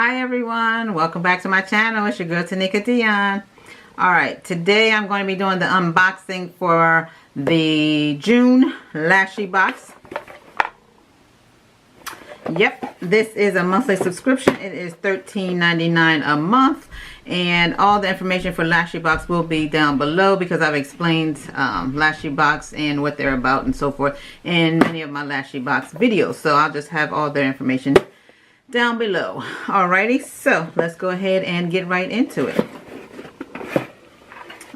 Hi everyone, welcome back to my channel. It's your girl Tanika Dionne. Alright, today I'm going to be doing the unboxing for the June Lashybox. Yep, this is a monthly subscription. It is $13.99 a month, and all the information for Lashybox will be down below because I've explained Lashybox and what they're about and so forth in many of my Lashybox videos. So I'll just have all their information down below. Alrighty, so let's go ahead and get right into it.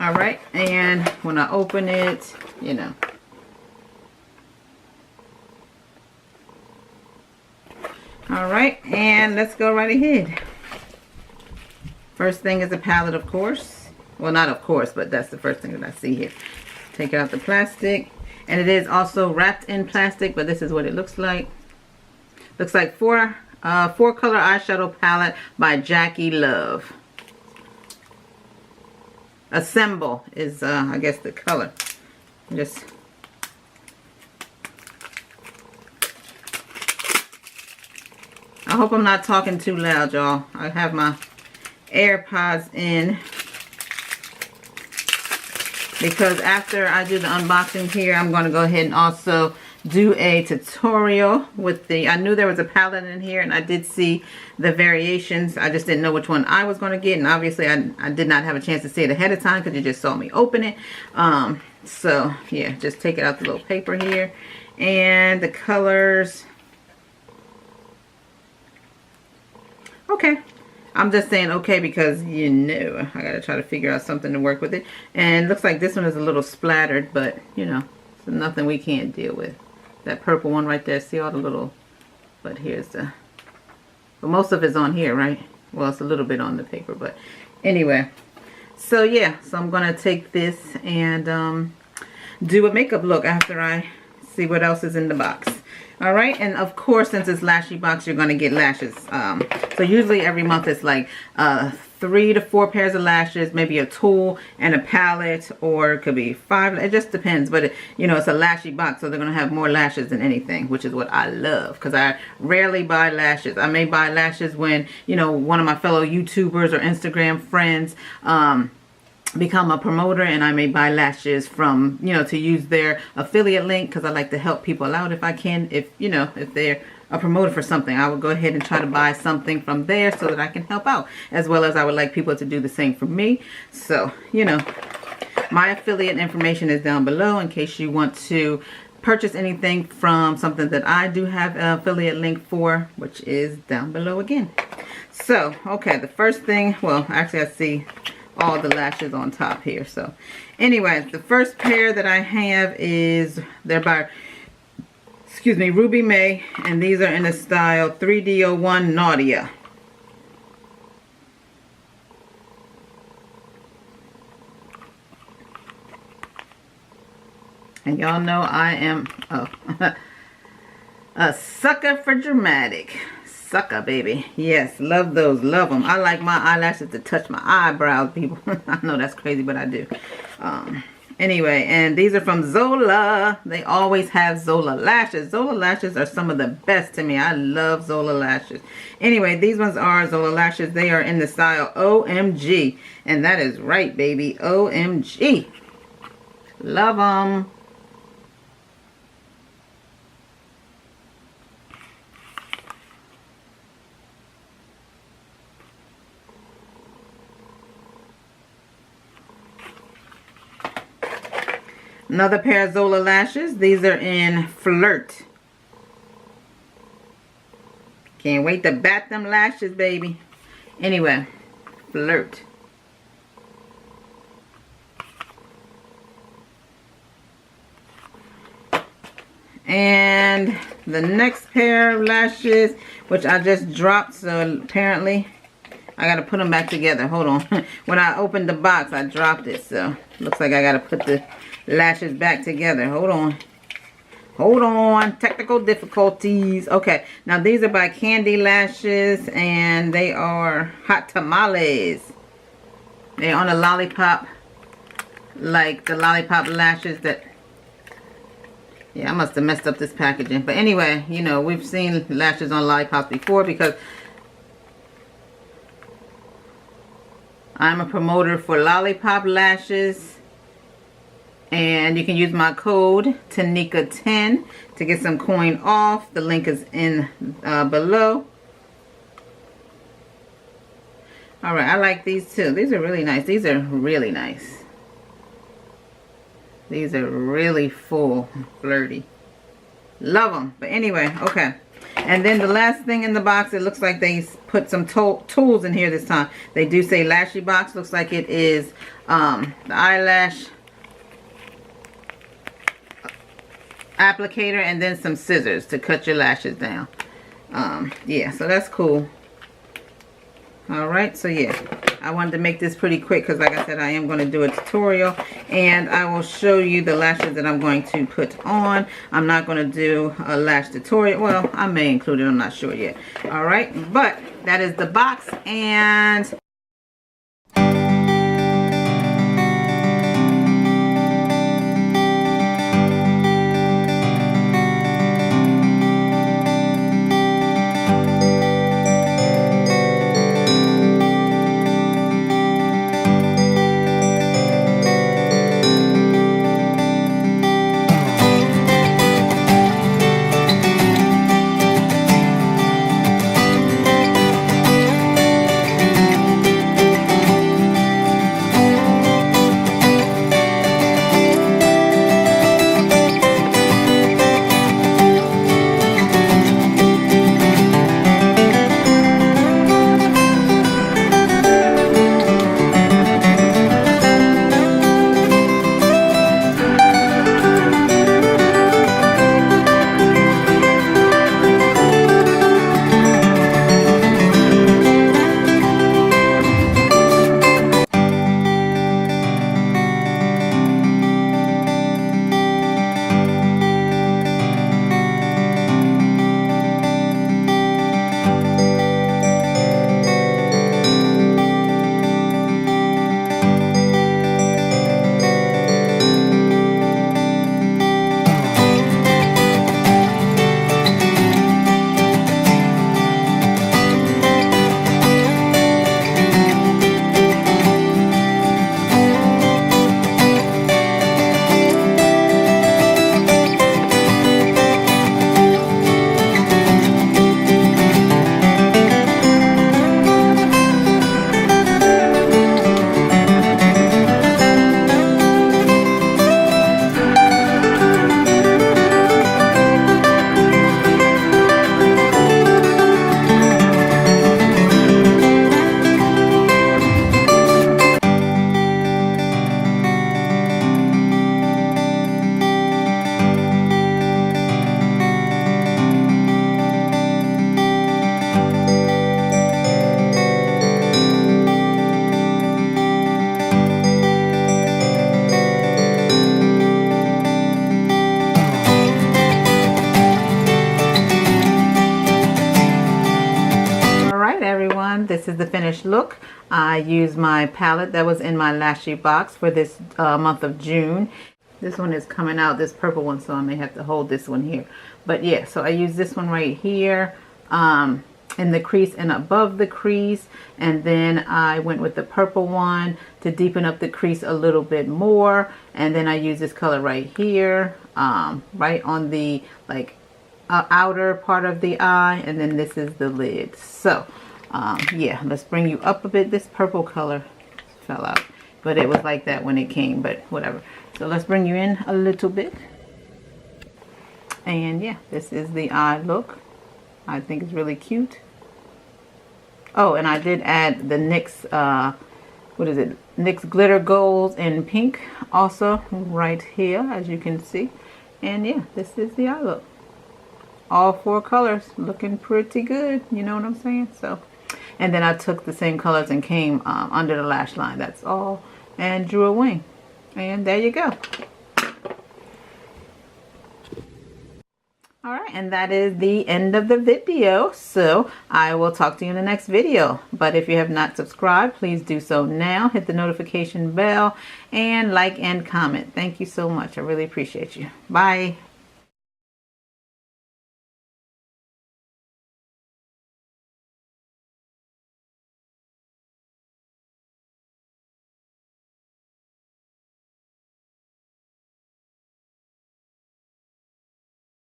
Alright, and when I open it, you know. Alright, and let's go right ahead. First thing is a palette, of course. Well, not of course, but that's the first thing that I see here. Take out the plastic. And it is also wrapped in plastic, but this is what it looks like. Looks like four color eyeshadow palette by Hiiiii Luvs. Assemble is I guess the color. Just I hope I'm not talking too loud, y'all. I have my AirPods in because after I do the unboxing here, I'm going to go ahead and also do a tutorial with the, I knew there was a palette in here and I did see the variations. I just didn't know which one I was going to get, and obviously I did not have a chance to see it ahead of time because you just saw me open it. So yeah, just take it out the little paper here, and the colors. Okay, I'm just saying okay because you know I gotta try to figure out something to work with it. And it looks like this one is a little splattered, but you know, it's nothing we can't deal with. That purple one right there, see all the little, but here's the, but most of it's on here, right? Well, it's a little bit on the paper, but anyway. So yeah, so I'm gonna take this and do a makeup look after I see what else is in the box. All right, and of course, since it's Lashybox, you're gonna get lashes. So usually every month it's like 3 to 4 pairs of lashes, maybe a tool and a palette, or it could be 5. It just depends, but you know, it's a Lashybox, so they're gonna have more lashes than anything, which is what I love because I rarely buy lashes. I may buy lashes when, you know, one of my fellow YouTubers or Instagram friends become a promoter, and I may buy lashes from, you know, to use their affiliate link because I like to help people out if I can. If, you know, if they're a promoter for something, I would go ahead and try to buy something from there so that I can help out, as well as I would like people to do the same for me. So, you know, my affiliate information is down below in case you want to purchase anything from something that I do have an affiliate link for, which is down below again. So, okay, the first thing, well, actually I see all the lashes on top here. So anyway, the first pair that I have is, they're by, excuse me, Ruby May, and these are in the style 3D01 Nadia. And y'all know I am a sucker for dramatic. Sucker, baby. Yes, love those, love them. I like my eyelashes to touch my eyebrows, people. I know that's crazy, but I do. Anyway, and these are from Zola. They always have Zola lashes. Zola lashes are some of the best to me. I love Zola lashes. Anyway, these ones are Zola lashes. They are in the style OMG, and that is right, baby. OMG. Love them. Another pair of Zola lashes. These are in Flirt. Can't wait to bat them lashes, baby. Anyway, Flirt. And the next pair of lashes, which I just dropped, so apparently I gotta put them back together. Hold on. When I opened the box, I dropped it, so looks like I gotta put the lashes back together. Hold on. Hold on. Technical difficulties. Okay. Now these are by Candy Lashes, and they are Hot Tamales. They're on a lollipop, like the lollipop lashes that Yeah, I must have messed up this packaging. But anyway, you know, we've seen lashes on lollipops before because I'm a promoter for Lollipop Lashes. And you can use my code Tanika10 to get some coin off. The link is in below. Alright, I like these too. These are really nice. These are really nice. These are really full, flirty. Love them. But anyway, okay. And then the last thing in the box, it looks like they put some tools in here this time. They do say Lashybox. Looks like it is the eyelash applicator and then some scissors to cut your lashes down. Yeah, so that's cool. Alright, so yeah, I wanted to make this pretty quick because like I said, I am going to do a tutorial and I will show you the lashes that I'm going to put on. I'm not going to do a lash tutorial. Well, I may include it, I'm not sure yet. Alright, but that is the box and this is the finished look. I used my palette that was in my Lashybox for this month of June. This one is coming out, this purple one, so I may have to hold this one here. But yeah, so I used this one right here in the crease and above the crease. And then I went with the purple one to deepen up the crease a little bit more. And then I used this color right here, right on the outer part of the eye. And then this is the lid. So yeah, let's bring you up a bit. This purple color fell out, but it was like that when it came, but whatever. So let's bring you in a little bit. And yeah, this is the eye look. I think it's really cute. Oh, and I did add the NYX, what is it? NYX Glitter Golds in pink also right here, as you can see. And yeah, this is the eye look. All 4 colors looking pretty good, you know what I'm saying? So, and then I took the same colors and came under the lash line, that's all, and drew a wing. And there you go. Alright, and that is the end of the video. So I will talk to you in the next video. But if you have not subscribed, please do so now. Hit the notification bell and like and comment. Thank you so much. I really appreciate you. Bye.